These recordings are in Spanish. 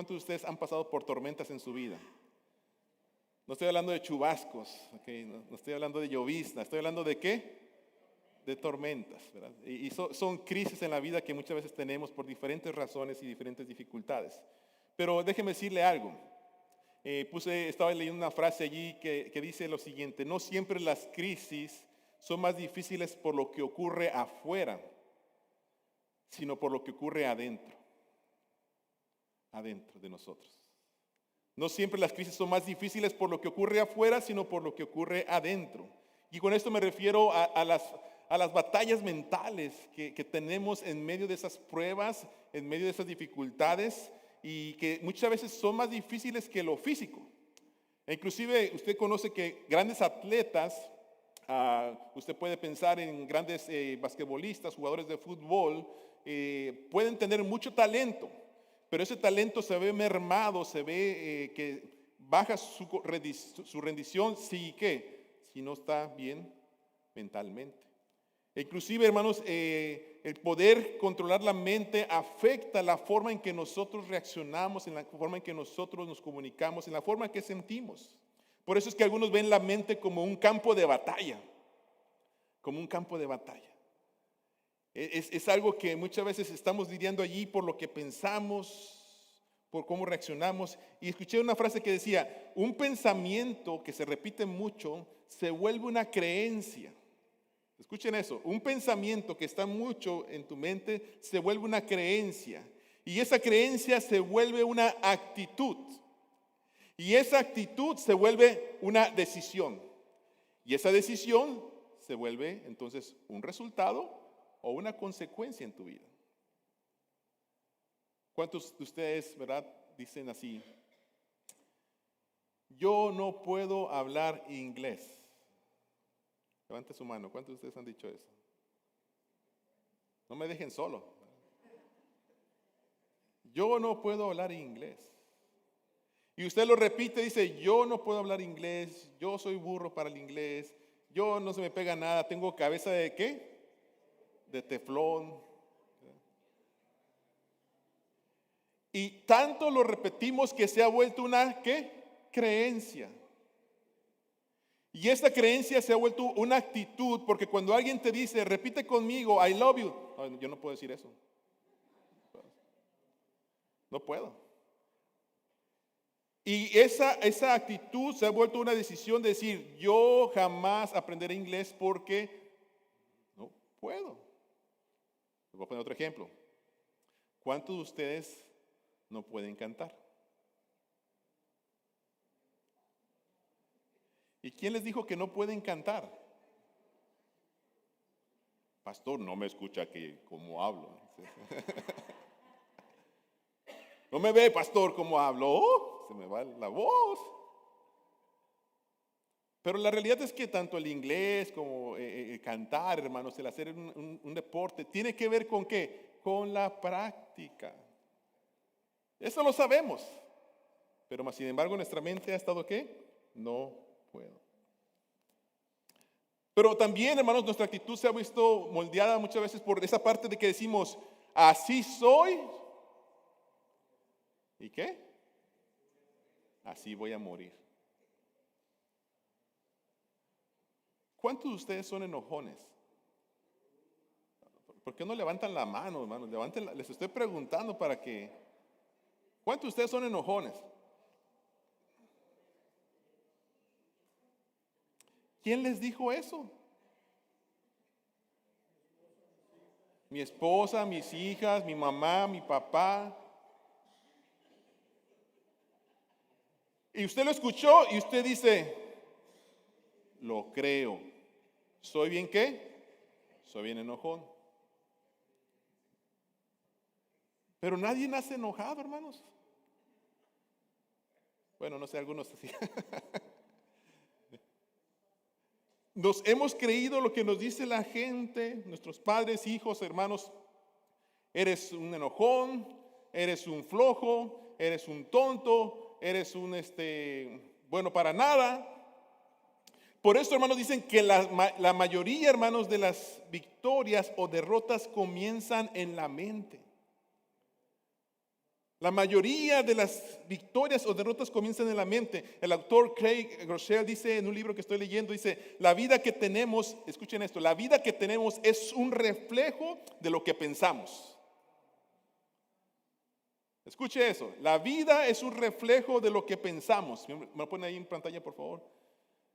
¿Cuántos de ustedes han pasado por tormentas en su vida? No estoy hablando de chubascos, okay, no estoy hablando de llovizna, estoy hablando de ¿qué? De tormentas, ¿verdad? Y son crisis en la vida que muchas veces tenemos por diferentes razones y diferentes dificultades. Pero déjeme decirle algo. Estaba leyendo una frase allí que dice lo siguiente: no siempre las crisis son más difíciles por lo que ocurre afuera, sino por lo que ocurre adentro de nosotros. No siempre las crisis son más difíciles por lo que ocurre afuera, sino por lo que ocurre adentro. Y con esto me refiero a las batallas mentales que tenemos en medio de esas pruebas, en medio de esas dificultades, y que muchas veces son más difíciles que lo físico. E inclusive usted conoce que grandes atletas, usted puede pensar en grandes basquetbolistas, jugadores de fútbol, pueden tener mucho talento, pero ese talento se ve mermado, se ve que baja su rendición si no está bien mentalmente. Inclusive, hermanos, el poder controlar la mente afecta la forma en que nosotros reaccionamos, en la forma en que nosotros nos comunicamos, en la forma en que sentimos. Por eso es que algunos ven la mente como un campo de batalla, como un campo de batalla. Es algo que muchas veces estamos lidiando allí por lo que pensamos, por cómo reaccionamos. Y escuché una frase que decía: un pensamiento que se repite mucho se vuelve una creencia. Escuchen eso: un pensamiento que está mucho en tu mente se vuelve una creencia. Y esa creencia se vuelve una actitud. Y esa actitud se vuelve una decisión. Y esa decisión se vuelve entonces un resultado o una consecuencia en tu vida. ¿Cuántos de ustedes, verdad, dicen así: yo no puedo hablar inglés? Levante su mano. ¿Cuántos de ustedes han dicho eso? No me dejen solo. Yo no puedo hablar inglés. Y usted lo repite, dice: yo no puedo hablar inglés, yo soy burro para el inglés, yo no se me pega nada, tengo cabeza de ¿qué? De teflón. Y tanto lo repetimos que se ha vuelto una ¿qué? Creencia. Y esta creencia se ha vuelto una actitud, porque cuando alguien te dice: repite conmigo, I love you. No, yo no puedo decir eso. No puedo. Y esa actitud se ha vuelto una decisión de decir: yo jamás aprenderé inglés porque no puedo. Les voy a poner otro ejemplo. ¿Cuántos de ustedes no pueden cantar? ¿Y quién les dijo que no pueden cantar? Pastor, no me escucha que como hablo. No me ve, pastor, cómo hablo. Se me va la voz. Pero la realidad es que tanto el inglés como cantar, hermanos, el hacer un deporte, tiene que ver con ¿qué? Con la práctica. Eso lo sabemos. Pero más sin embargo nuestra mente ha estado ¿qué? No puedo. Pero también, hermanos, nuestra actitud se ha visto moldeada muchas veces por esa parte de que decimos: así soy. ¿Y qué? Así voy a morir. ¿Cuántos de ustedes son enojones? ¿Por qué no levantan la mano, hermanos? Les estoy preguntando para que. ¿Cuántos de ustedes son enojones? ¿Quién les dijo eso? Mi esposa, mis hijas, mi mamá, mi papá. Y usted lo escuchó y usted dice: lo creo. ¿Soy bien qué? Soy bien enojón. Pero nadie nace enojado, hermanos. Bueno, no sé, algunos así. Nos hemos creído lo que nos dice la gente, nuestros padres, hijos, hermanos. Eres un enojón, eres un flojo, eres un tonto, eres un bueno para nada. Por eso, hermanos, dicen que la mayoría, hermanos, de las victorias o derrotas comienzan en la mente. La mayoría de las victorias o derrotas comienzan en la mente. El autor Craig Groeschel dice en un libro que estoy leyendo, dice, la vida que tenemos, escuchen esto, la vida que tenemos es un reflejo de lo que pensamos. Escuche eso, la vida es un reflejo de lo que pensamos. ¿Me lo ponen ahí en pantalla, por favor?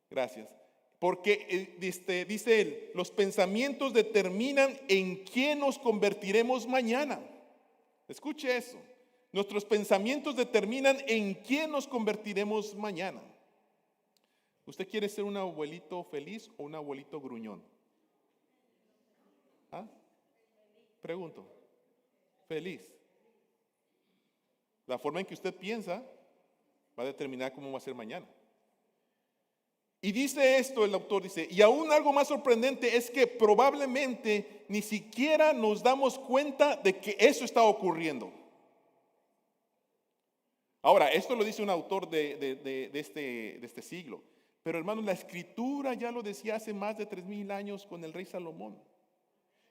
Gracias. Porque dice él, los pensamientos determinan en quién nos convertiremos mañana. Escuche eso. Nuestros pensamientos determinan en quién nos convertiremos mañana. ¿Usted quiere ser un abuelito feliz o un abuelito gruñón? ¿Ah? Pregunto. Feliz. La forma en que usted piensa va a determinar cómo va a ser mañana. Y dice esto el autor, dice, y aún algo más sorprendente es que probablemente ni siquiera nos damos cuenta de que eso está ocurriendo. Ahora, esto lo dice un autor de este siglo. Pero hermanos, la escritura ya lo decía hace más de 3000 años con el rey Salomón.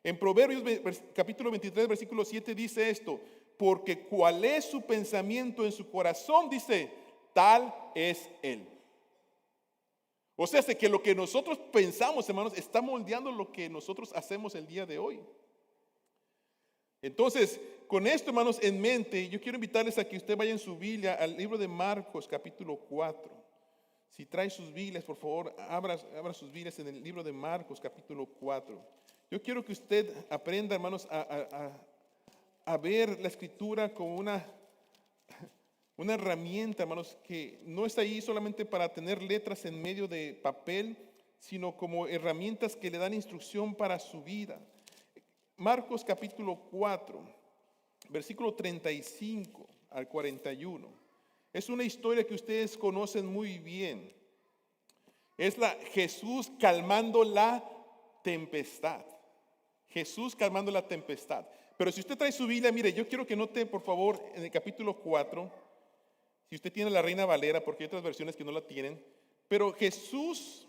En Proverbios capítulo 23, versículo 7 dice esto, porque cuál es su pensamiento en su corazón, dice, tal es él. O sea, que lo que nosotros pensamos, hermanos, está moldeando lo que nosotros hacemos el día de hoy. Entonces, con esto, hermanos, en mente, yo quiero invitarles a que usted vaya en su Biblia al libro de Marcos, capítulo 4. Si trae sus Biblias, por favor, abra sus Biblias en el libro de Marcos, capítulo 4. Yo quiero que usted aprenda, hermanos, a ver la escritura como una herramienta, hermanos, que no está ahí solamente para tener letras en medio de papel, sino como herramientas que le dan instrucción para su vida. Marcos capítulo 4, versículo 35 al 41. Es una historia que ustedes conocen muy bien. Es Jesús calmando la tempestad. Jesús calmando la tempestad. Pero si usted trae su Biblia, mire, yo quiero que note, por favor, en el capítulo 4, si usted tiene la Reina Valera, porque hay otras versiones que no la tienen, pero Jesús,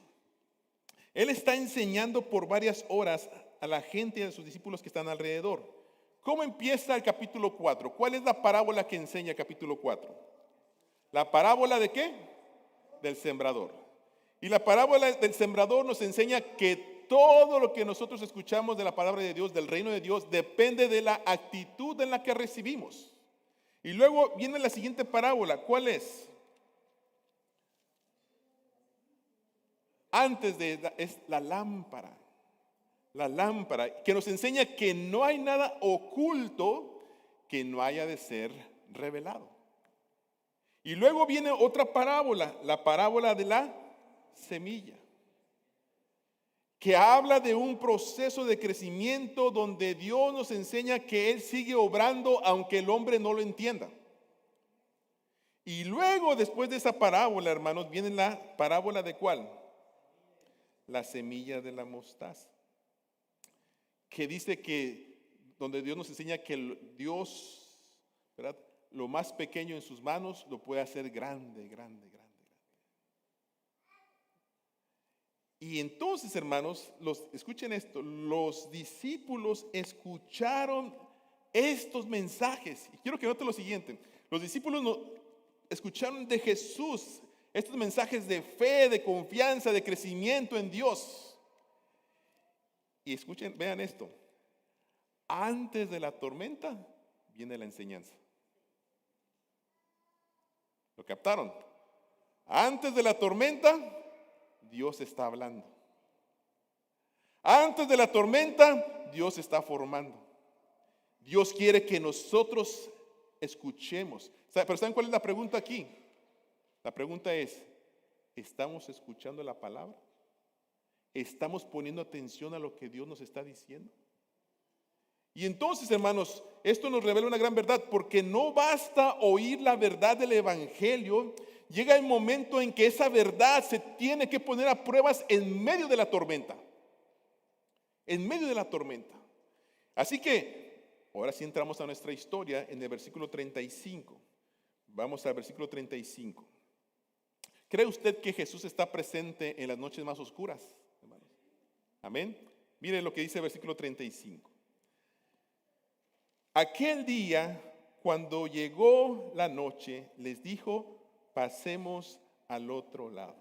Él está enseñando por varias horas a la gente y a sus discípulos que están alrededor. ¿Cómo empieza el capítulo 4? ¿Cuál es la parábola que enseña el capítulo 4? ¿La parábola de qué? Del sembrador. Y la parábola del sembrador nos enseña que todo lo que nosotros escuchamos de la palabra de Dios, del reino de Dios, depende de la actitud en la que recibimos. Y luego viene la siguiente parábola. ¿Cuál es? Es la lámpara. La lámpara que nos enseña que no hay nada oculto que no haya de ser revelado. Y luego viene otra parábola, la parábola de la semilla, que habla de un proceso de crecimiento donde Dios nos enseña que Él sigue obrando aunque el hombre no lo entienda. Y luego, después de esa parábola, hermanos, viene la parábola de ¿cuál? La semilla de la mostaza, que dice que donde Dios nos enseña que Dios, ¿verdad?, lo más pequeño en sus manos lo puede hacer grande, grande, grande. Y entonces, hermanos, escuchen esto, los discípulos escucharon estos mensajes. Y quiero que noten lo siguiente, los discípulos escucharon de Jesús estos mensajes de fe, de confianza, de crecimiento en Dios. Y escuchen, vean esto, antes de la tormenta viene la enseñanza. ¿Lo captaron? Antes de la tormenta, Dios está hablando. Antes de la tormenta, Dios está formando. Dios quiere que nosotros escuchemos. Pero ¿saben cuál es la pregunta aquí? La pregunta es, ¿estamos escuchando la palabra? ¿Estamos poniendo atención a lo que Dios nos está diciendo? Y entonces, hermanos, esto nos revela una gran verdad, porque no basta oír la verdad del evangelio. Llega el momento en que esa verdad se tiene que poner a pruebas en medio de la tormenta. En medio de la tormenta. Así que, ahora sí entramos a nuestra historia en el versículo 35. Vamos al versículo 35. ¿Cree usted que Jesús está presente en las noches más oscuras, hermanos? Amén. Mire lo que dice el versículo 35. Aquel día, cuando llegó la noche, les dijo, pasemos al otro lado.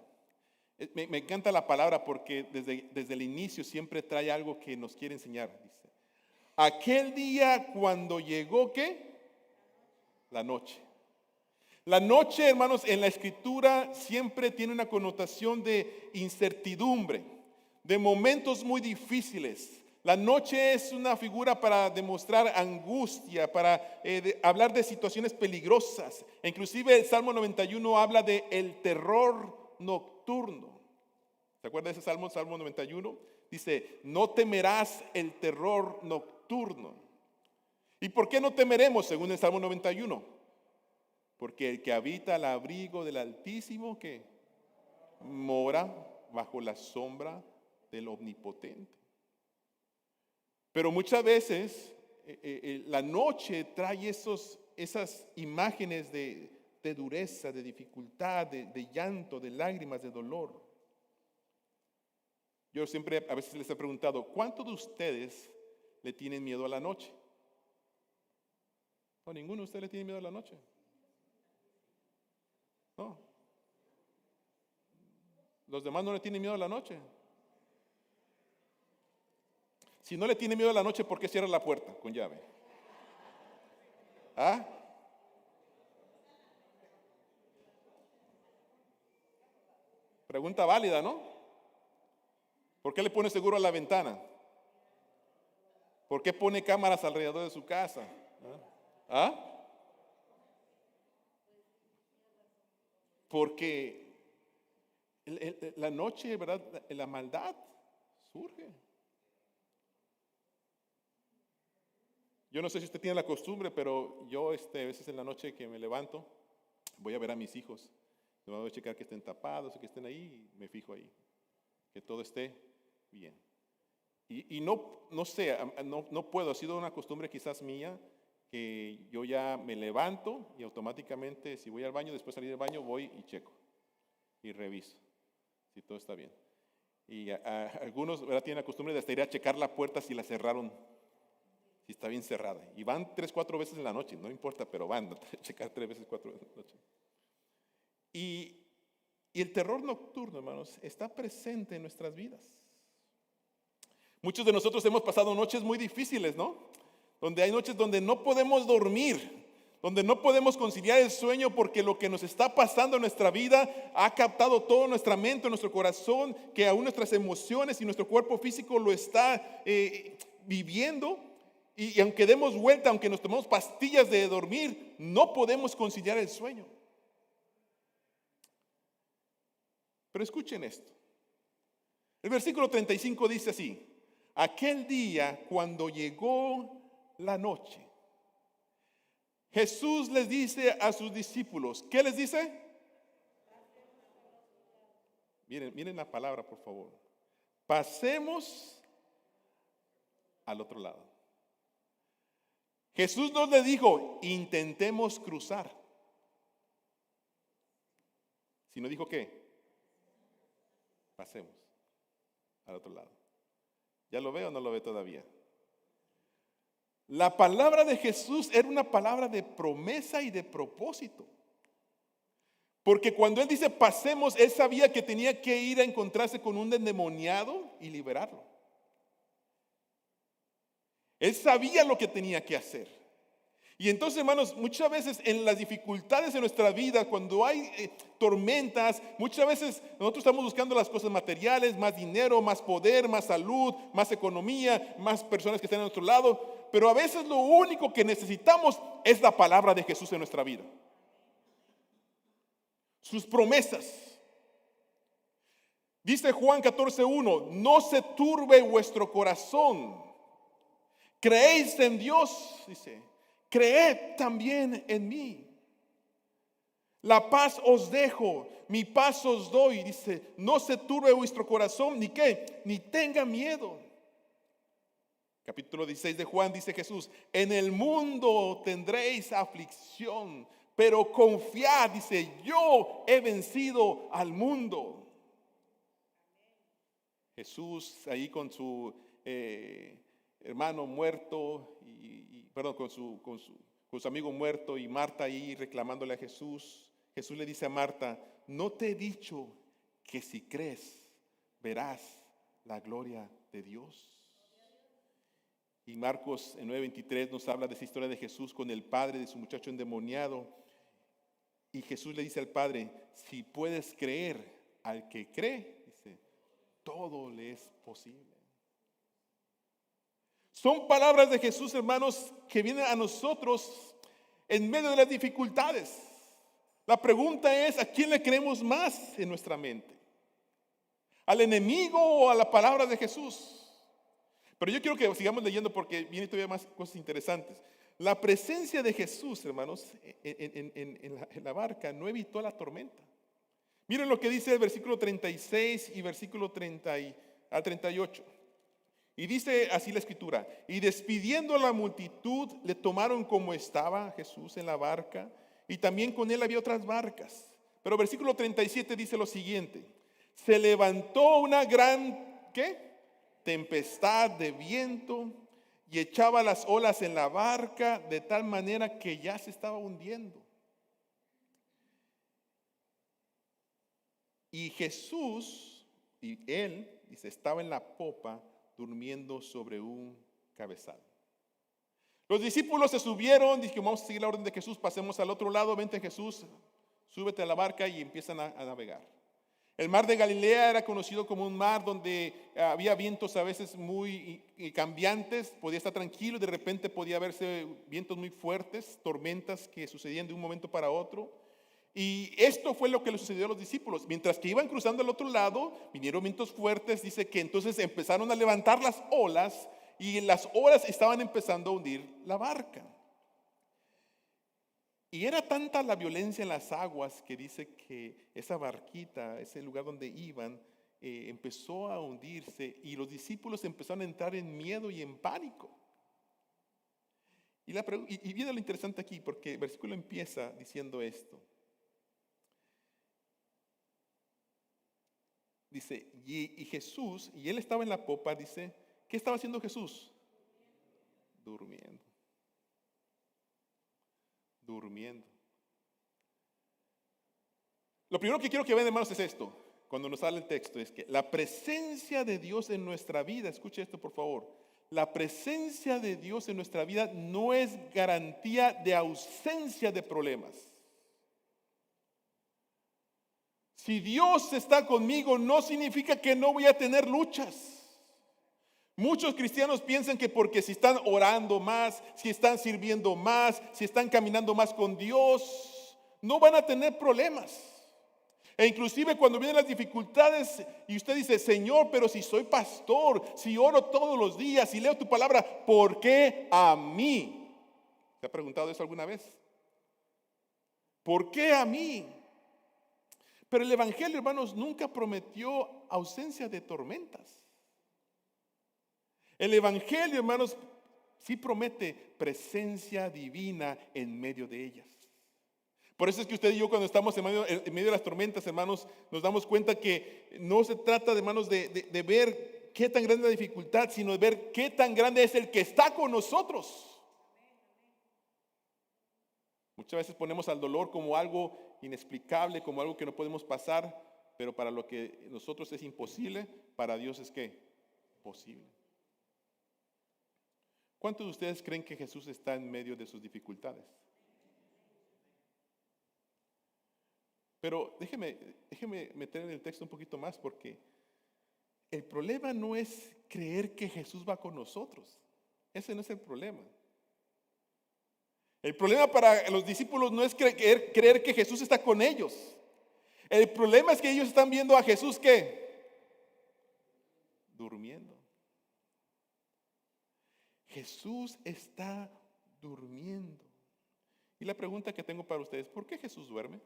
Me encanta la palabra porque desde el inicio siempre trae algo que nos quiere enseñar. Dice, aquel día cuando llegó, ¿qué? La noche. La noche, hermanos, en la escritura siempre tiene una connotación de incertidumbre, de momentos muy difíciles. La noche es una figura para demostrar angustia, para hablar de situaciones peligrosas. E inclusive el Salmo 91 habla de el terror nocturno. ¿Se acuerda de ese Salmo, Salmo 91? Dice, no temerás el terror nocturno. ¿Y por qué no temeremos según el Salmo 91? Porque el que habita al abrigo del Altísimo, que mora bajo la sombra del Omnipotente. Pero muchas veces la noche trae esas imágenes de dureza, de dificultad, de llanto, de lágrimas, de dolor. Yo siempre a veces les he preguntado, ¿cuántos de ustedes le tienen miedo a la noche? No, ninguno de ustedes le tiene miedo a la noche. No. Los demás no le tienen miedo a la noche. Si no le tiene miedo a la noche, ¿por qué cierra la puerta con llave? ¿Ah? Pregunta válida, ¿no? ¿Por qué le pone seguro a la ventana? ¿Por qué pone cámaras alrededor de su casa? ¿Ah? Porque la noche, ¿verdad? La maldad surge. Yo no sé si usted tiene la costumbre, pero yo a veces en la noche que me levanto, voy a ver a mis hijos. Me voy a checar que estén tapados, que estén ahí, y me fijo ahí. Que todo esté bien. Y no sé, no puedo, ha sido una costumbre quizás mía, que yo ya me levanto y automáticamente si voy al baño, después de salir del baño, voy y checo. Y reviso si todo está bien. Y algunos, ¿verdad?, tienen la costumbre de hasta ir a checar la puerta si la cerraron, si está bien cerrada. Y van 3, 4 veces en la noche, no importa, pero van a checar 3 veces, 4 veces en la noche. Y el terror nocturno, hermanos, está presente en nuestras vidas. Muchos de nosotros hemos pasado noches muy difíciles, ¿no? Donde hay noches donde no podemos dormir, donde no podemos conciliar el sueño porque lo que nos está pasando en nuestra vida ha captado toda nuestra mente, nuestro corazón, que aún nuestras emociones y nuestro cuerpo físico lo está viviendo. Y aunque demos vuelta, aunque nos tomemos pastillas de dormir, no podemos conciliar el sueño. Pero escuchen esto. El versículo 35 dice así: aquel día cuando llegó la noche, Jesús les dice a sus discípulos, ¿qué les dice? Miren la palabra, por favor. Pasemos al otro lado. Jesús no les dijo, intentemos cruzar. Sino dijo, ¿qué? Pasemos al otro lado. ¿Ya lo ve o no lo ve todavía? La palabra de Jesús era una palabra de promesa y de propósito. Porque cuando Él dice pasemos, Él sabía que tenía que ir a encontrarse con un endemoniado y liberarlo. Él sabía lo que tenía que hacer. Y entonces, hermanos, muchas veces en las dificultades de nuestra vida, cuando hay tormentas, muchas veces nosotros estamos buscando las cosas materiales, más dinero, más poder, más salud, más economía, más personas que estén a nuestro lado. Pero a veces lo único que necesitamos es la palabra de Jesús en nuestra vida. Sus promesas. Dice Juan 14:1, no se turbe vuestro corazón. Creéis en Dios, dice, creed también en mí. La paz os dejo, mi paz os doy, dice, no se turbe vuestro corazón, ni qué, ni tenga miedo. Capítulo 16 de Juan dice Jesús, en el mundo tendréis aflicción, pero confiad, dice, yo he vencido al mundo. Jesús ahí con su hermano muerto, con con su amigo muerto y Marta ahí reclamándole a Jesús. Jesús le dice a Marta, no te he dicho que si crees verás la gloria de Dios. Y Marcos en 9:23 nos habla de esa historia de Jesús con el padre de su muchacho endemoniado. Y Jesús le dice al padre, si puedes creer al que cree, dice, todo le es posible. Son palabras de Jesús, hermanos, que vienen a nosotros en medio de las dificultades. La pregunta es, ¿a quién le creemos más en nuestra mente? ¿Al enemigo o a la palabra de Jesús? Pero yo quiero que sigamos leyendo porque vienen todavía más cosas interesantes. La presencia de Jesús, hermanos, en la barca no evitó la tormenta. Miren lo que dice el versículo 36 y versículo 30 al 38. Y dice así la escritura, y despidiendo a la multitud, le tomaron como estaba Jesús en la barca, y también con él había otras barcas. Pero versículo 37 dice lo siguiente, se levantó una gran, ¿qué? Tempestad de viento, y echaba las olas en la barca, de tal manera que ya se estaba hundiendo. Y Jesús, y él, dice, estaba en la popa, durmiendo sobre un cabezal. Los discípulos se subieron, dijeron, vamos a seguir la orden de Jesús, pasemos al otro lado, vente Jesús, súbete a la barca y empiezan a navegar. El mar de Galilea era conocido como un mar donde había vientos a veces muy cambiantes, podía estar tranquilo, de repente podía verse vientos muy fuertes, tormentas que sucedían de un momento para otro. Y esto fue lo que le sucedió a los discípulos. Mientras que iban cruzando al otro lado, vinieron vientos fuertes, dice que entonces empezaron a levantar las olas y las olas estaban empezando a hundir la barca. Y era tanta la violencia en las aguas que dice que esa barquita, ese lugar donde iban, empezó a hundirse y los discípulos empezaron a entrar en miedo y en pánico. Y viene lo interesante aquí, porque el versículo empieza diciendo esto. Dice, y Jesús, y él estaba en la popa, dice, ¿qué estaba haciendo Jesús? Durmiendo. Lo primero que quiero que vean, hermanos, es esto. Cuando nos sale el texto, es que la presencia de Dios en nuestra vida, escuche esto por favor, la presencia de Dios en nuestra vida no es garantía de ausencia de problemas. Si Dios está conmigo, no significa que no voy a tener luchas. Muchos cristianos piensan que porque si están orando más, si están sirviendo más, si están caminando más con Dios, no van a tener problemas. E inclusive cuando vienen las dificultades y usted dice, Señor, pero si soy pastor, si oro todos los días, si leo tu palabra, ¿por qué a mí? ¿Se ha preguntado eso alguna vez? ¿Por qué a mí? Pero el Evangelio, hermanos, nunca prometió ausencia de tormentas. El Evangelio, hermanos, sí promete presencia divina en medio de ellas. Por eso es que usted y yo cuando estamos en medio de las tormentas, hermanos, nos damos cuenta que no se trata, hermanos, de ver qué tan grande es la dificultad, sino de ver qué tan grande es el que está con nosotros. Muchas veces ponemos al dolor como algo inexplicable, como algo que no podemos pasar, pero para lo que nosotros es imposible, para Dios es ¿qué? Posible. ¿Cuántos de ustedes creen que Jesús está en medio de sus dificultades? Pero déjeme meter en el texto un poquito más, porque el problema no es creer que Jesús va con nosotros. Ese no es el problema. El problema para los discípulos no es creer que Jesús está con ellos. El problema es que ellos están viendo a Jesús ¿qué? Durmiendo. Jesús está durmiendo. Y la pregunta que tengo para ustedes, ¿por qué Jesús duerme?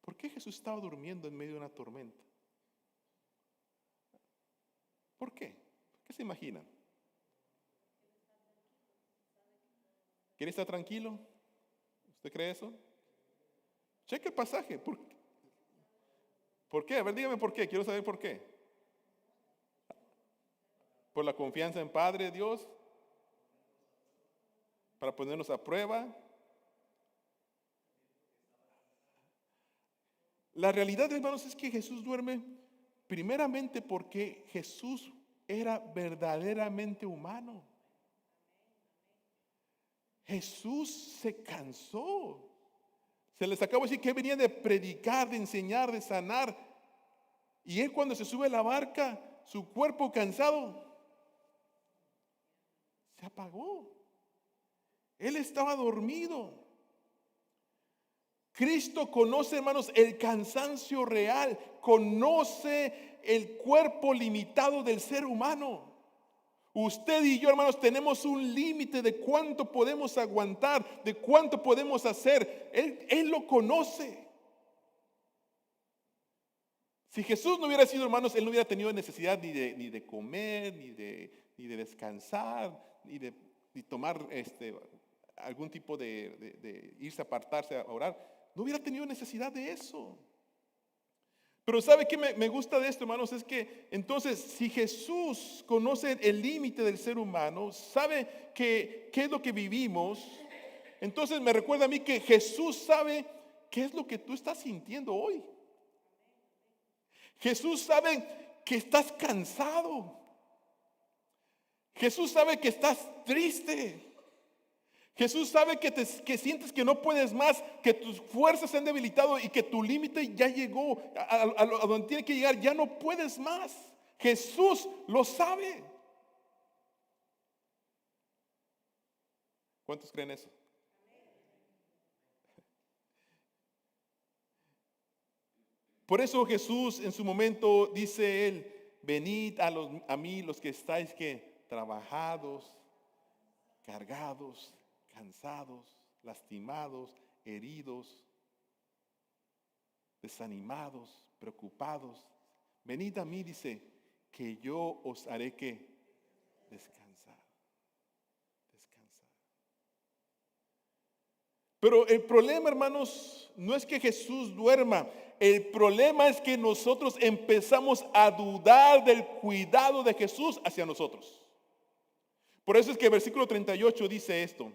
¿Por qué Jesús estaba durmiendo en medio de una tormenta? ¿Por qué? ¿Qué se imaginan? ¿Quiere estar tranquilo? ¿Usted cree eso? Cheque el pasaje. ¿Por qué? A ver, dígame por qué. Quiero saber por qué. ¿Por la confianza en Padre Dios? para ponernos a prueba. La realidad, hermanos, es que Jesús duerme primeramente porque Jesús era verdaderamente humano. Jesús se cansó. Se les acabó de decir que venía de predicar, de enseñar, de sanar. Y él, cuando se sube a la barca, su cuerpo cansado se apagó. Él estaba dormido. Cristo conoce, hermanos, el cansancio real, conoce el cuerpo limitado del ser humano. Usted y yo, hermanos, tenemos un límite de cuánto podemos aguantar, de cuánto podemos hacer. Él lo conoce. Si Jesús no hubiera sido, hermanos, Él no hubiera tenido necesidad ni de comer, ni de descansar, ni de tomar algún tipo de irse a apartarse a orar. No hubiera tenido necesidad de eso. Pero ¿sabe qué me gusta de esto, hermanos? Es que entonces, si Jesús conoce el límite del ser humano, sabe qué es lo que vivimos, entonces me recuerda a mí que Jesús sabe qué es lo que tú estás sintiendo hoy. Jesús sabe que estás cansado. Jesús sabe que estás triste. Jesús sabe que sientes que no puedes más, que tus fuerzas se han debilitado y que tu límite ya llegó a donde tiene que llegar, ya no puedes más. Jesús lo sabe. ¿Cuántos creen eso? Por eso Jesús en su momento dice él, venid a mí los que estáis trabajados, cargados, cansados, lastimados, heridos, desanimados, preocupados. Venid a mí, dice, que yo os haré descansar. Pero el problema, hermanos, no es que Jesús duerma. El problema es que nosotros empezamos a dudar del cuidado de Jesús hacia nosotros. Por eso es que el versículo 38 dice esto.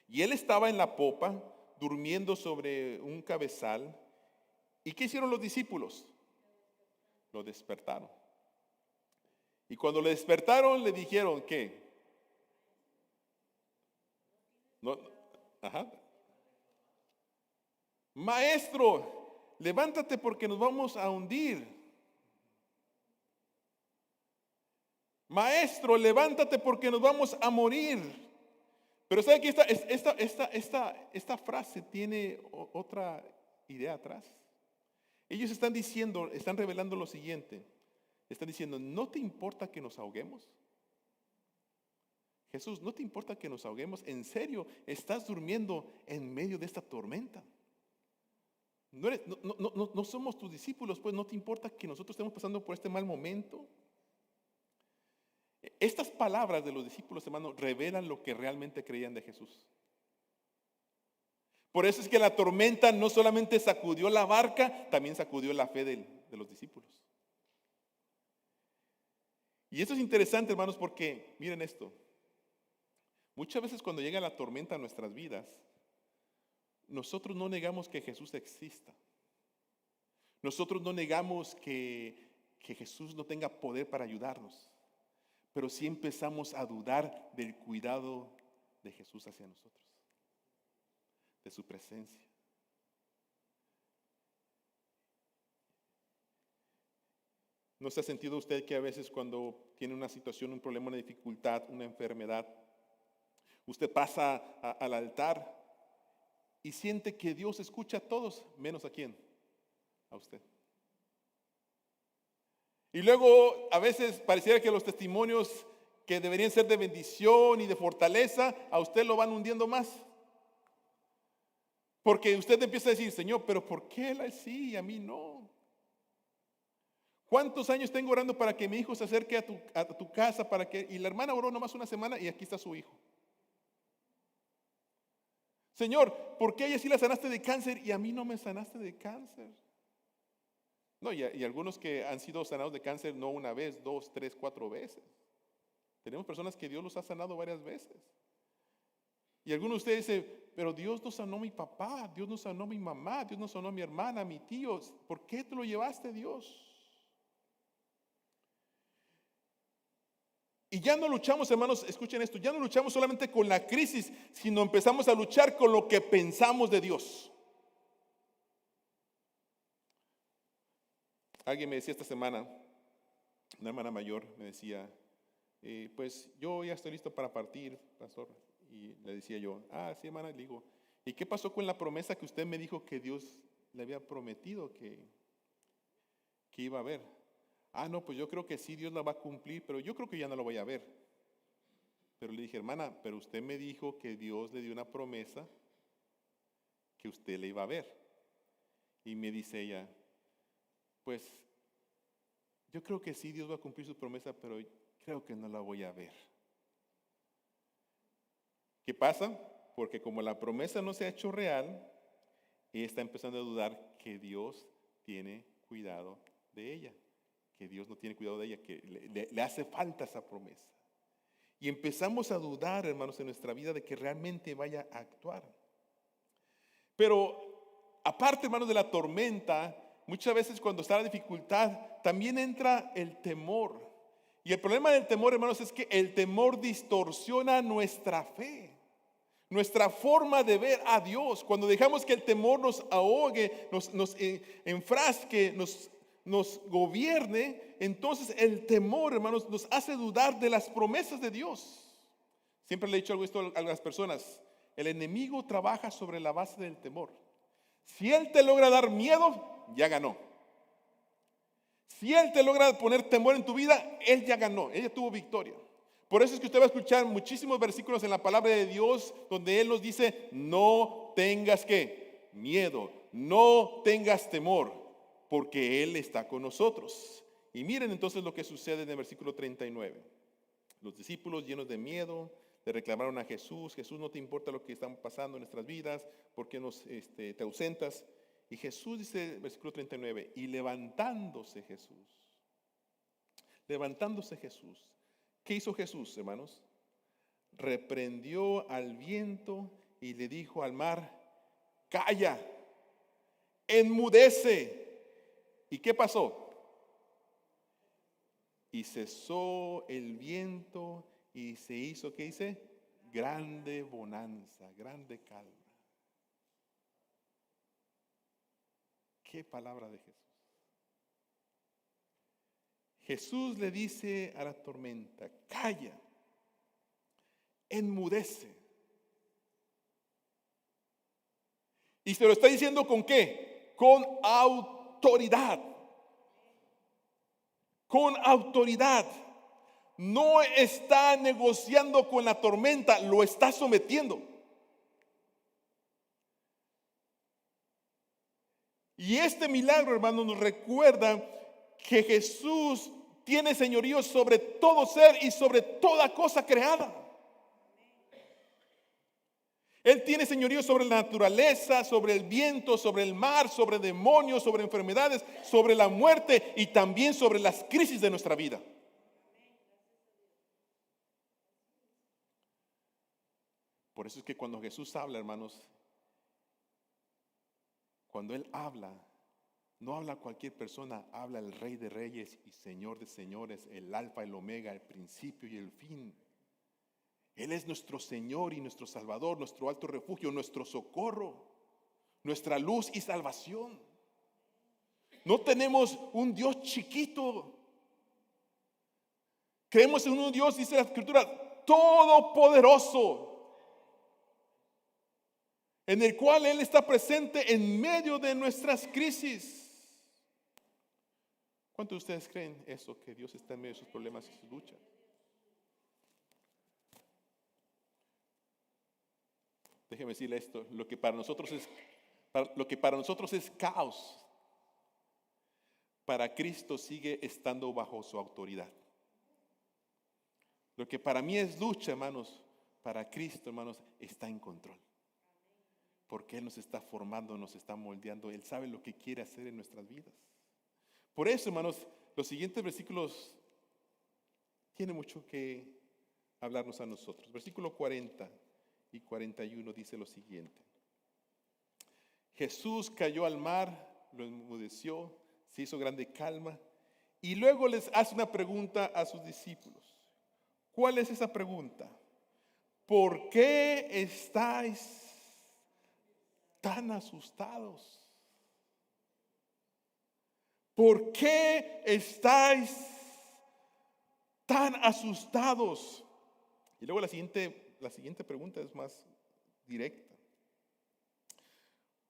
Y él estaba en la popa, durmiendo sobre un cabezal. ¿Y qué hicieron los discípulos? Lo despertaron. Y cuando le despertaron, le dijeron, ¿qué? No, ajá. Maestro, levántate porque nos vamos a hundir. Maestro, levántate porque nos vamos a morir. Pero ¿sabe que esta frase tiene otra idea atrás? Ellos están diciendo, están revelando lo siguiente. Están diciendo, ¿no te importa que nos ahoguemos? Jesús, ¿no te importa que nos ahoguemos? ¿En serio estás durmiendo en medio de esta tormenta? No somos tus discípulos, pues ¿no te importa que nosotros estemos pasando por este mal momento? Estas palabras de los discípulos, hermanos, revelan lo que realmente creían de Jesús. Por eso es que la tormenta no solamente sacudió la barca, también sacudió la fe de los discípulos. Y esto es interesante, hermanos, porque miren esto. Muchas veces cuando llega la tormenta a nuestras vidas, nosotros no negamos que Jesús exista. Nosotros no negamos que Jesús no tenga poder para ayudarnos. Pero sí empezamos a dudar del cuidado de Jesús hacia nosotros, de su presencia. ¿No se ha sentido usted que a veces cuando tiene una situación, un problema, una dificultad, una enfermedad, usted pasa al altar y siente que Dios escucha a todos, menos a quién? A usted. Y luego a veces pareciera que los testimonios que deberían ser de bendición y de fortaleza, a usted lo van hundiendo más. Porque usted empieza a decir, Señor, pero ¿por qué él sí y a mí no? ¿Cuántos años tengo orando para que mi hijo se acerque a tu casa? Y la hermana oró nomás una semana y aquí está su hijo. Señor, ¿por qué a ella sí la sanaste de cáncer y a mí no me sanaste de cáncer? No, y algunos que han sido sanados de cáncer no una vez, 2, 3, 4 veces. Tenemos personas que Dios los ha sanado varias veces. Y algunos de ustedes dicen, pero Dios no sanó a mi papá, Dios no sanó a mi mamá, Dios no sanó a mi hermana, a mi tío. ¿Por qué te lo llevaste, Dios? Y ya no luchamos, hermanos, escuchen esto, ya no luchamos solamente con la crisis, sino empezamos a luchar con lo que pensamos de Dios. Alguien me decía esta semana, una hermana mayor me decía, pues yo ya estoy listo para partir, pastor. Y le decía yo, sí, hermana, le digo, ¿y qué pasó con la promesa que usted me dijo que Dios le había prometido que iba a ver? No, pues yo creo que sí, Dios la va a cumplir, pero yo creo que ya no lo voy a ver. Pero le dije, hermana, pero usted me dijo que Dios le dio una promesa que usted le iba a ver. Y me dice ella, pues yo creo que sí, Dios va a cumplir su promesa, pero creo que no la voy a ver. ¿Qué pasa? Porque como la promesa no se ha hecho real, ella está empezando a dudar que Dios tiene cuidado de ella, que Dios no tiene cuidado de ella, que le hace falta esa promesa. Y empezamos a dudar, hermanos, en nuestra vida de que realmente vaya a actuar. Pero aparte, hermanos, de la tormenta, muchas veces cuando está la dificultad, también entra el temor. Y el problema del temor, hermanos, es que el temor distorsiona nuestra fe, nuestra forma de ver a Dios. Cuando dejamos que el temor nos ahogue, nos enfrasque, nos gobierne, entonces el temor, hermanos, nos hace dudar de las promesas de Dios. Siempre le he dicho algo esto a las personas: el enemigo trabaja sobre la base del temor. Si él te logra dar miedo, ya ganó. Si él te logra poner temor en tu vida, él ya ganó, ella tuvo victoria. Por eso es que usted va a escuchar muchísimos versículos en la palabra de Dios donde él nos dice, no tengas miedo, no tengas temor, porque él está con nosotros. Y miren entonces lo que sucede en el versículo 39. Los discípulos, llenos de miedo, le reclamaron a Jesús: Jesús, no te importa lo que está pasando en nuestras vidas, ¿por qué te ausentas? Y Jesús dice, versículo 39, y levantándose Jesús, ¿qué hizo Jesús, hermanos? Reprendió al viento y le dijo al mar, calla, enmudece. ¿Y qué pasó? Y cesó el viento y se hizo, ¿qué dice? Grande bonanza, grande calma. Qué palabra de Jesús. Jesús le dice a la tormenta, calla, enmudece. Y se lo está diciendo ¿con qué? Con autoridad. Con autoridad. No está negociando con la tormenta, lo está sometiendo. Y este milagro, hermanos, nos recuerda que Jesús tiene señorío sobre todo ser y sobre toda cosa creada. Él tiene señorío sobre la naturaleza, sobre el viento, sobre el mar, sobre demonios, sobre enfermedades, sobre la muerte y también sobre las crisis de nuestra vida. Por eso es que cuando Jesús habla, hermanos, cuando Él habla, no habla cualquier persona, habla el Rey de Reyes y Señor de Señores, el Alfa, el Omega, el principio y el fin. Él es nuestro Señor y nuestro Salvador, nuestro alto refugio, nuestro socorro, nuestra luz y salvación. No tenemos un Dios chiquito. Creemos en un Dios, dice la Escritura, todopoderoso, en el cual Él está presente en medio de nuestras crisis. ¿Cuántos de ustedes creen eso, que Dios está en medio de sus problemas y sus luchas? Déjeme decirle esto, lo que para nosotros es caos, para Cristo sigue estando bajo su autoridad. Lo que para mí es lucha, hermanos, para Cristo, hermanos, está en control. Porque Él nos está formando, nos está moldeando. Él sabe lo que quiere hacer en nuestras vidas. Por eso, hermanos, los siguientes versículos tienen mucho que hablarnos a nosotros. Versículo 40 y 41 dice lo siguiente. Jesús cayó al mar, lo enmudeció, se hizo grande calma y luego les hace una pregunta a sus discípulos. ¿Cuál es esa pregunta? ¿Por qué estáis tan asustados? ¿Por qué estáis tan asustados? Y luego la siguiente pregunta es más directa.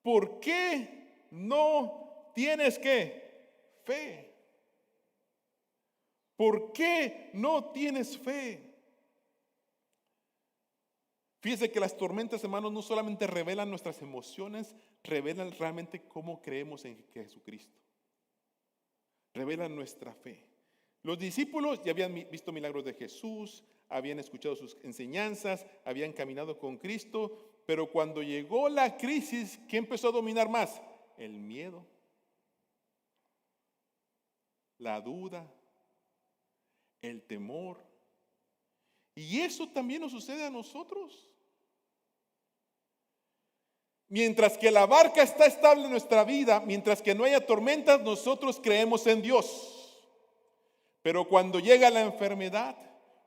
¿Por qué no tienes fe? ¿Por qué no tienes fe? Fíjese que las tormentas, hermanos, no solamente revelan nuestras emociones, revelan realmente cómo creemos en Jesucristo. Revelan nuestra fe. Los discípulos ya habían visto milagros de Jesús, habían escuchado sus enseñanzas, habían caminado con Cristo, pero cuando llegó la crisis, ¿qué empezó a dominar más? El miedo, la duda, el temor. Y eso también nos sucede a nosotros. Mientras que la barca está estable en nuestra vida, mientras que no haya tormentas, nosotros creemos en Dios. Pero cuando llega la enfermedad,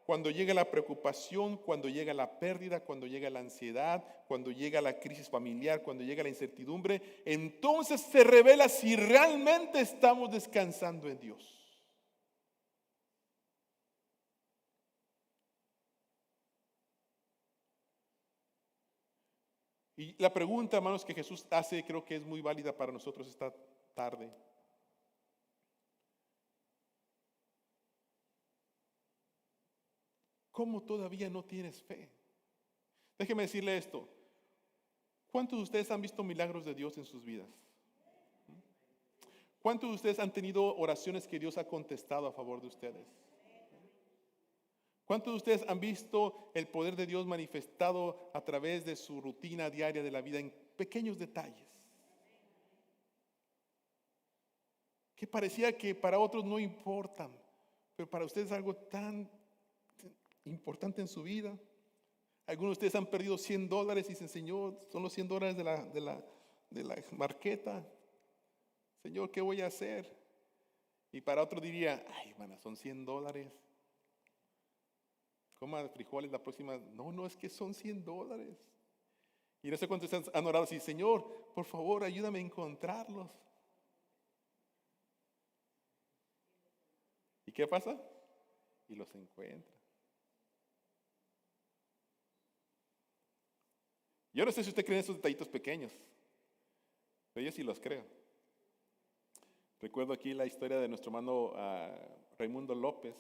cuando llega la preocupación, cuando llega la pérdida, cuando llega la ansiedad, cuando llega la crisis familiar, cuando llega la incertidumbre, entonces se revela si realmente estamos descansando en Dios. Y la pregunta, hermanos, que Jesús hace, creo que es muy válida para nosotros esta tarde. ¿Cómo todavía no tienes fe? Déjeme decirle esto. ¿Cuántos de ustedes han visto milagros de Dios en sus vidas? ¿Cuántos de ustedes han tenido oraciones que Dios ha contestado a favor de ustedes? ¿Cuántos de ustedes han visto el poder de Dios manifestado a través de su rutina diaria de la vida en pequeños detalles? Que parecía que para otros no importan, pero para ustedes es algo tan importante en su vida. Algunos de ustedes han perdido $100 y dicen, Señor, son los $100 de la marqueta. Señor, ¿qué voy a hacer? Y para otro diría, ay, hermana, son $100. Coma frijoles la próxima. No, es que son $100. Y no sé cuántos han orado así, Señor, por favor, ayúdame a encontrarlos. ¿Y qué pasa? Y los encuentra. Yo no sé si usted cree en esos detallitos pequeños, pero yo sí los creo. Recuerdo aquí la historia de nuestro hermano Raimundo López,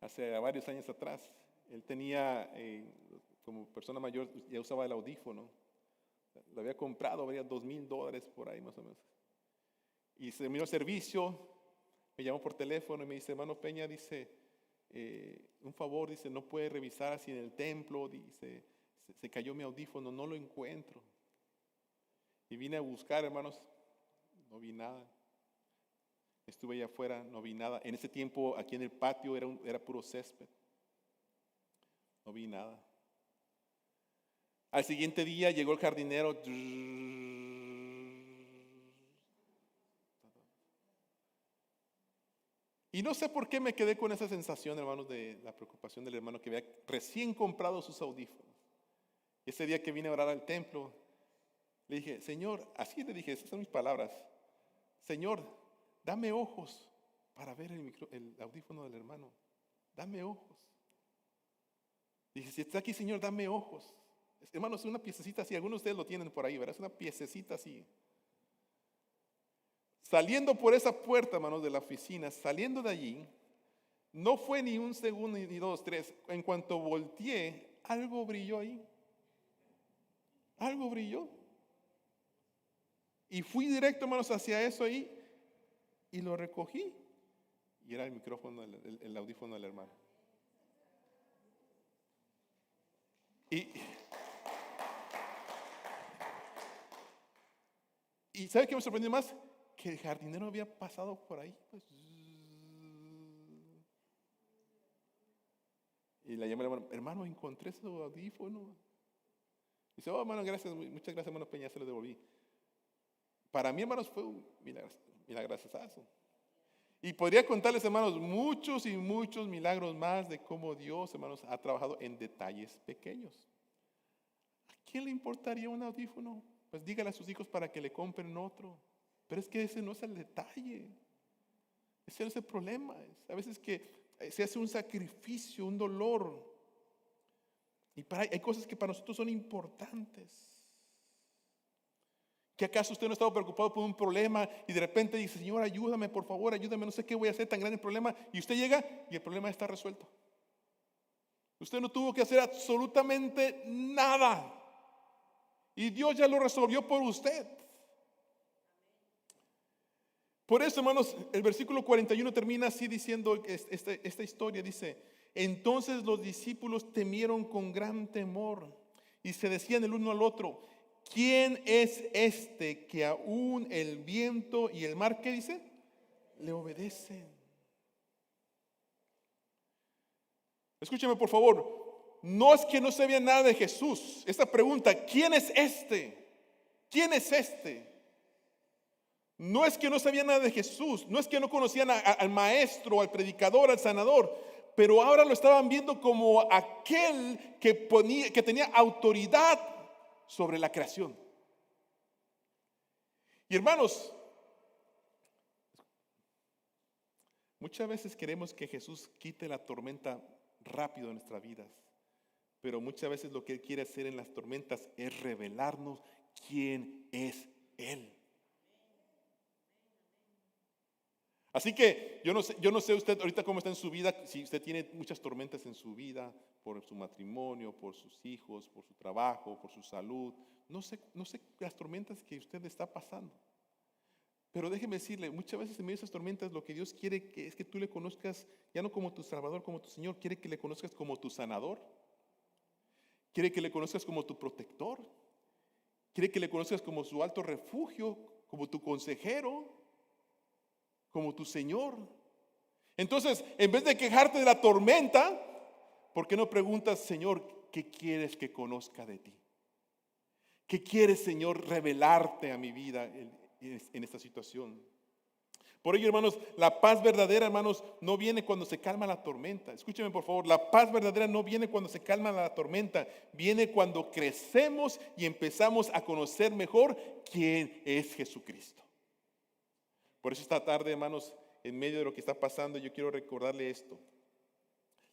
hace varios años atrás. Él tenía, como persona mayor, ya usaba el audífono. Lo había comprado, valía $2,000 por ahí más o menos. Y se terminó el servicio, me llamó por teléfono y me dice, hermano Peña, dice, un favor, dice, no puede revisar así en el templo, dice, se cayó mi audífono, no lo encuentro. Y vine a buscar, hermanos, no vi nada. Estuve allá afuera, no vi nada. En ese tiempo, aquí en el patio era puro césped. No vi nada. Al siguiente día llegó el jardinero. Y no sé por qué me quedé con esa sensación, hermanos, de la preocupación del hermano que había recién comprado sus audífonos. Ese día que vine a orar al templo, le dije, Señor, así le dije, esas son mis palabras. Señor, dame ojos para ver el audífono del hermano. Dame ojos. Dije, si está aquí, Señor, dame ojos. Hermanos, es una piececita así. Algunos de ustedes lo tienen por ahí, ¿verdad? Es una piececita así. Saliendo por esa puerta, hermanos, de la oficina, saliendo de allí, no fue ni un segundo, ni dos, tres. En cuanto volteé, algo brilló ahí. Algo brilló. Y fui directo, hermanos, hacia eso ahí. Y lo recogí. Y era el micrófono, el audífono del hermano. Y ¿sabe qué me sorprendió más? Que el jardinero había pasado por ahí. Pues. Y le llamé al hermano, hermano, encontré ese audífono. Dice, oh, hermano, gracias, muchas gracias, hermano Peña, se lo devolví. Para mí, hermanos, fue un milagrosazo. Y podría contarles, hermanos, muchos y muchos milagros más de cómo Dios, hermanos, ha trabajado en detalles pequeños. ¿A quién le importaría un audífono? Pues dígale a sus hijos para que le compren otro. Pero es que ese no es el detalle. Ese no es el problema. A veces que se hace un sacrificio, un dolor. Y hay cosas que para nosotros son importantes. ¿Que acaso usted no ha estado preocupado por un problema y de repente dice, Señor, ayúdame, por favor, ayúdame, no sé qué voy a hacer, tan grande el problema? Y usted llega y el problema está resuelto. Usted no tuvo que hacer absolutamente nada. Y Dios ya lo resolvió por usted. Por eso, hermanos, el versículo 41 termina así diciendo esta historia. Dice, entonces los discípulos temieron con gran temor y se decían el uno al otro, ¿quién es este que aún el viento y el mar, qué dice? Le obedecen. Escúcheme por favor, no es que no sabía nada de Jesús. Esta pregunta, ¿quién es este? ¿Quién es este? No es que no sabían nada de Jesús, no es que no conocían al maestro, al predicador, al sanador, pero ahora lo estaban viendo como aquel que tenía autoridad sobre la creación. Y hermanos, muchas veces queremos que Jesús quite la tormenta rápido de nuestras vidas, pero muchas veces lo que Él quiere hacer en las tormentas es revelarnos quién es Él. Así que yo no sé usted ahorita cómo está en su vida, si usted tiene muchas tormentas en su vida, por su matrimonio, por sus hijos, por su trabajo, por su salud. No sé las tormentas que usted está pasando. Pero déjeme decirle, muchas veces en medio de esas tormentas lo que Dios quiere es que tú le conozcas, ya no como tu Salvador, como tu Señor, quiere que le conozcas como tu sanador. Quiere que le conozcas como tu protector. Quiere que le conozcas como su alto refugio, como tu consejero, como tu Señor. Entonces, en vez de quejarte de la tormenta, ¿por qué no preguntas, Señor, qué quieres que conozca de ti? ¿Qué quieres, Señor, revelarte a mi vida en esta situación? Por ello, hermanos, la paz verdadera, hermanos, no viene cuando se calma la tormenta. Escúcheme, por favor, la paz verdadera no viene cuando se calma la tormenta. Viene cuando crecemos y empezamos a conocer mejor quién es Jesucristo. Por eso esta tarde, hermanos, en medio de lo que está pasando, yo quiero recordarle esto.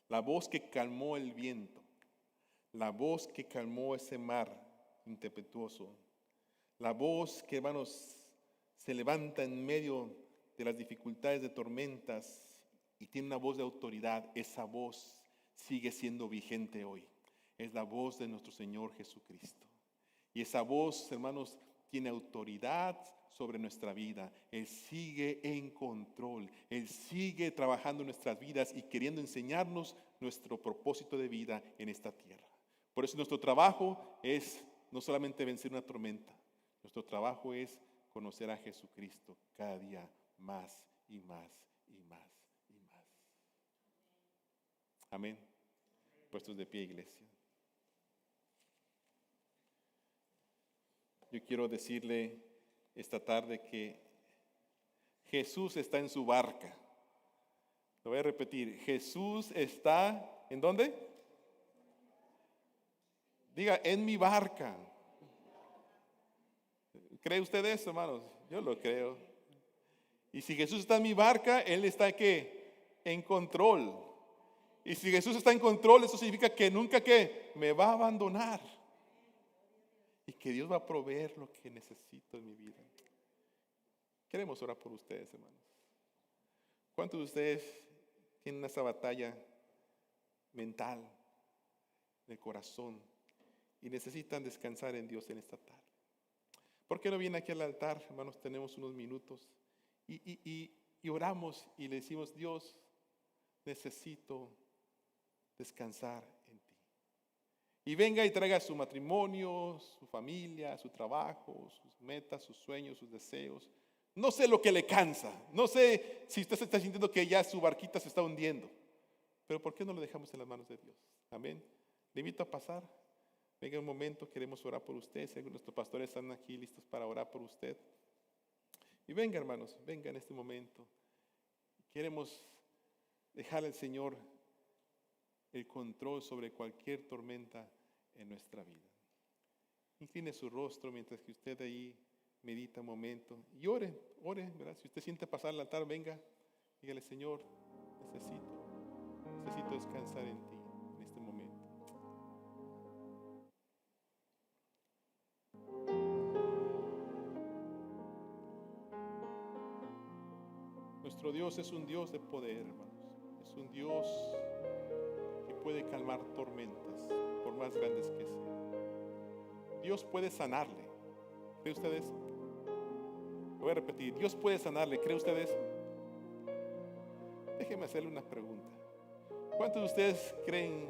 La voz que calmó el viento, la voz que calmó ese mar impetuoso, la voz que, hermanos, se levanta en medio de las dificultades de tormentas y tiene una voz de autoridad, esa voz sigue siendo vigente hoy. Es la voz de nuestro Señor Jesucristo. Y esa voz, hermanos, tiene autoridad sobre nuestra vida. Él sigue en control. Él sigue trabajando en nuestras vidas y queriendo enseñarnos nuestro propósito de vida en esta tierra. Por eso nuestro trabajo es no solamente vencer una tormenta. Nuestro trabajo es conocer a Jesucristo cada día más y más y más y más. Amén. Puestos de pie, iglesia. Yo quiero decirle esta tarde que Jesús está en su barca. Lo voy a repetir. Jesús está, ¿en dónde? Diga, en mi barca. ¿Cree usted eso, hermanos? Yo lo creo. Y si Jesús está en mi barca, Él está ¿qué? En control. Y si Jesús está en control, eso significa que nunca ¿qué? Me va a abandonar. Y que Dios va a proveer lo que necesito en mi vida. Queremos orar por ustedes, hermanos. ¿Cuántos de ustedes tienen esa batalla mental, del corazón, y necesitan descansar en Dios en esta tarde? ¿Por qué no viene aquí al altar, hermanos? Tenemos unos minutos y oramos y le decimos, Dios, necesito descansar en ti. Y venga y traiga su matrimonio, su familia, su trabajo, sus metas, sus sueños, sus deseos. No sé lo que le cansa. No sé si usted se está sintiendo que ya su barquita se está hundiendo. Pero ¿por qué no lo dejamos en las manos de Dios? Amén. Le invito a pasar. Venga un momento, queremos orar por usted. Nuestros pastores están aquí listos para orar por usted. Y venga, hermanos, venga en este momento. Queremos dejar al Señor el control sobre cualquier tormenta en nuestra vida. Incline su rostro mientras que usted ahí medita un momento y ore, ¿verdad? Si usted siente pasar al altar, venga, dígale: Señor, necesito descansar en ti en este momento. Nuestro Dios es un Dios de poder, hermanos. Es un Dios que puede calmar tormentas, por más grandes que sean. Dios puede sanarle. ¿Cree usted eso? Voy a repetir: Dios puede sanarle. ¿Cree usted eso? Déjeme hacerle una pregunta. ¿Cuántos de ustedes creen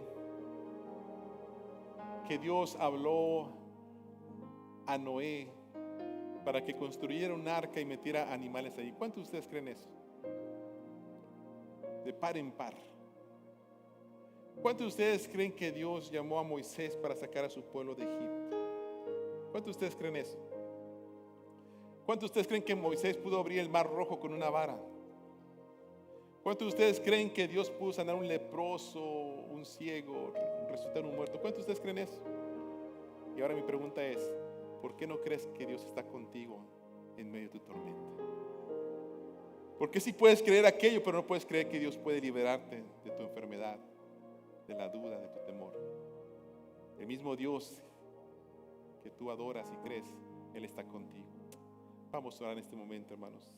que Dios habló a Noé para que construyera un arca y metiera animales ahí? ¿Cuántos de ustedes creen eso? De par en par. ¿Cuántos de ustedes creen que Dios llamó a Moisés para sacar a su pueblo de Egipto? ¿Cuántos de ustedes creen eso? ¿Cuántos de ustedes creen que Moisés pudo abrir el mar rojo con una vara? ¿Cuántos de ustedes creen que Dios pudo sanar un leproso, un ciego, resucitar un muerto? ¿Cuántos de ustedes creen eso? Y ahora mi pregunta es: ¿por qué no crees que Dios está contigo en medio de tu tormenta? ¿Por qué sí puedes creer aquello, pero no puedes creer que Dios puede liberarte de tu enfermedad, de la duda, de tu temor? El mismo Dios que tú adoras y crees, Él está contigo. Vamos a orar en este momento, hermanos.